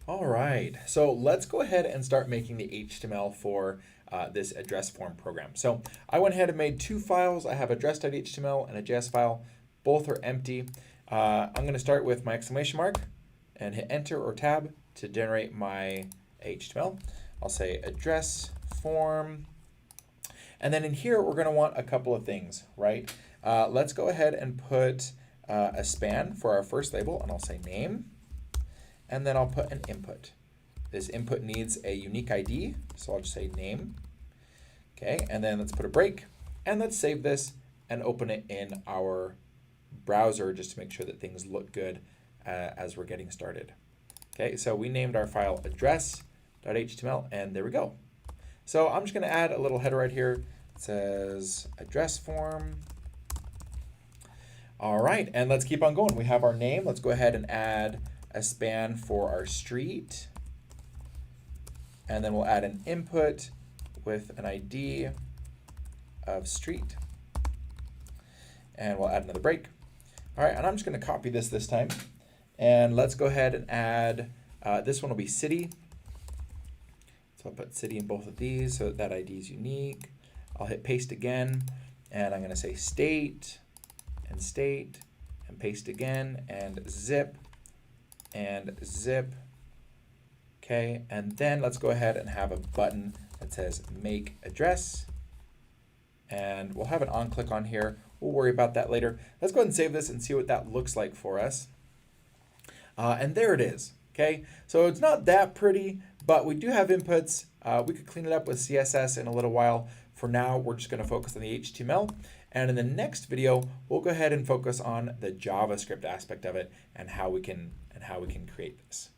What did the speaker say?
All right, so let's go ahead and start making the HTML for this address form program. So I went ahead and made two files. I have address.html and a JS file. Both are empty. I'm going to start with my exclamation mark and hit enter or tab to generate my HTML. I'll say address form. And then in here, we're going to want a couple of things, right? Let's go ahead and put a span for our first label, and I'll say name. And then I'll put an input. This input needs a unique ID, so I'll just say name. Okay, and then let's put a break, and let's save this and open it in our browser just to make sure that things look good as we're getting started. Okay, so we named our file address.html, and there we go. So I'm just going to add a little header right here. It says address form. All right, and let's keep on going. We have our name. Let's go ahead and add a span for our street. And then we'll add an input with an ID of street. And we'll add another break. All right, and I'm just going to copy this time. And let's go ahead and add, this one will be city. So I'll put city in both of these so that ID is unique. I'll hit paste again, and I'm going to say state, and paste again, and zip, okay, and then let's go ahead and have a button that says make address, and we'll have an on click on here. We'll worry about that later. Let's go ahead and save this and see what that looks like for us. And there it is, okay? So it's not that pretty, but we do have inputs. We could clean it up with CSS in a little while. For now, we're just gonna focus on the HTML. And in the next video, we'll go ahead and focus on the JavaScript aspect of it and how we can create this.